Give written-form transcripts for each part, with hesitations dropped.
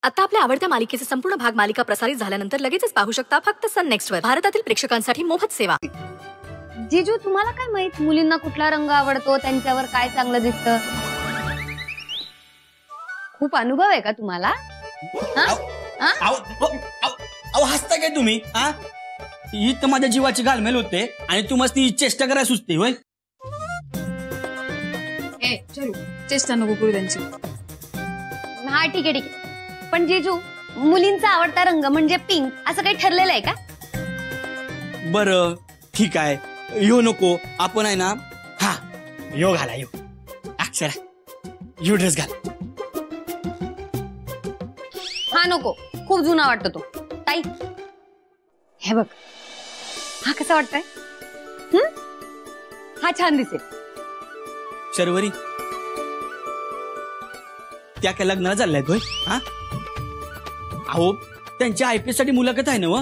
आता आपल्या आवडत्या मालिकेचे संपूर्ण भाग मालिका प्रसारित झाल्यानंतर लगेचच पाहू शकता फक्त सन नेक्स्ट वर. भारतातील प्रेक्षकांसाठी मोफत सेवा. जीजू तुम्हाला काय माहित मुलींना कुठला रंग आवडतो, त्यांच्यावर काय चांगलं दिसतं? खूप अनुभव आहे का तुम्हाला? हसता काय तुम्ही? ही तर माझ्या जीवाची घालमेल होते आणि तू मस्त चेष्टा करायला सुचते होय. चेष्टा नको करू त्यांची. हा ठीक आहे ठीक आहे. पण जीजू मुलींचा आवडता रंग म्हणजे पिंक असं काही ठरलेलं आहे का? बरं ठीक आहे, यो नको, आपण आहे ना, हा यो घाला, यो अक्षरा यो ड्रेस घाल. हा नको, खूप जुना वाटतो तो. ताई हे बघ, हा कसा वाटतंय? हा छान दिसेल. शर्वरी त्या काय लग्नाला चालल्यात होय? अहो त्यांच्या IPS साठी मुलाखत आहे ना व?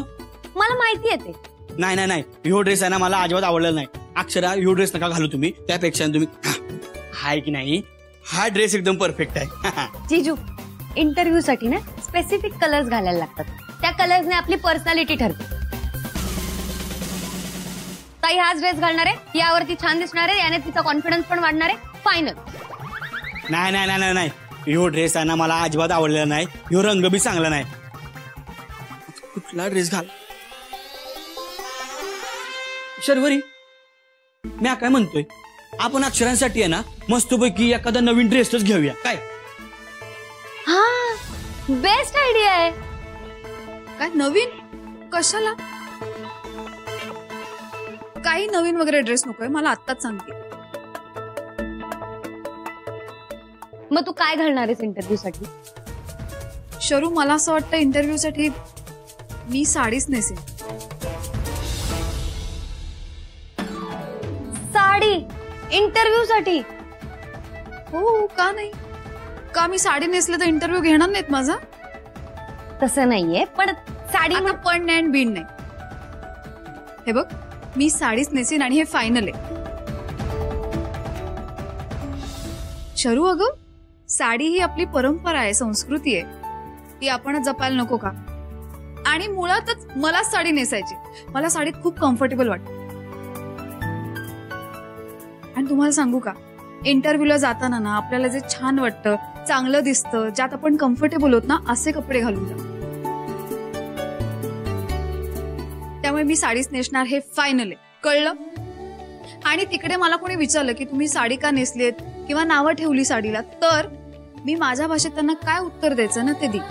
मला माहिती आहे ते. नाही नाही नाही, ह्यो ड्रेस आहे ना मला अजिबात आवडलेला नाही. अक्षरा ह्यो ड्रेस नका घालू तुम्ही, त्यापेक्षा तुम्ही हाय की नाही, हा ड्रेस एकदम परफेक्ट आहे. जीजू इंटरव्ह्यू साठी ना स्पेसिफिक कलर्स घालायला लागतात, त्या कलर्सने आपली पर्सनॅलिटी ठरते. ताई हाच ड्रेस घालणार आहे, यावरती छान दिसणार आहे, याने तिचा कॉन्फिडन्स पण वाढणार आहे. फायनल. नाही नाही नाही नाही, ह्यो ड्रेस आहे ना मला अजिबात आवडलेला नाही, ह्यो रंग बी चांगला नाही. कुठला ड्रेस घाल? शर्वरी मी काय म्हणतोय, आपण अक्षरांसाठी आहे ना मस्तपैकी एखादा नवीन ड्रेसच घेऊया काय? हा बेस्ट आयडिया आहे. काय नवीन? कशाला? काही नवीन वगैरे ड्रेस नकोय मला, आत्ताच सांगते. मग तू काय घालणार आहेस इंटरव्ह्यू साठी? शरू मला असं वाटतं इंटरव्ह्यू साठी मी साडीच नेसेन. साडी इंटरव्ह्यू साठी? हो का नाही? का मी साडी नेसले तर इंटरव्ह्यू घेणार नाहीत माझा? तसं नाहीये, पण साडी आता पण नाही आणि बीन नाही. हे बघ मी साडीच नेसेन आणि हे फायनल आहे. शरू अगं साडी ही आपली परंपरा आहे, संस्कृती आहे, ती आपण जपायला नको का? आणि मुळातच मला साडी नेसायची, मला साडीत खूप कम्फर्टेबल वाटतं. आणि तुम्हाला सांगू का, इंटरव्ह्यूला जाताना ना आपल्याला जे छान वाटतं, चांगलं दिसतं, ज्यात आपण कम्फर्टेबल होत ना असे कपडे घालून जा. त्यामुळे मी साडीच नेसणार, हे फायनल आहे, कळलं? आणि तिकडे मला कोणी विचारलं की तुम्ही साडी का नेसलीत किंवा नावं ठेवली साडीला, तर मी माझ्या भाषेत त्यांना काय उत्तर द्यायचं ना ते देईन.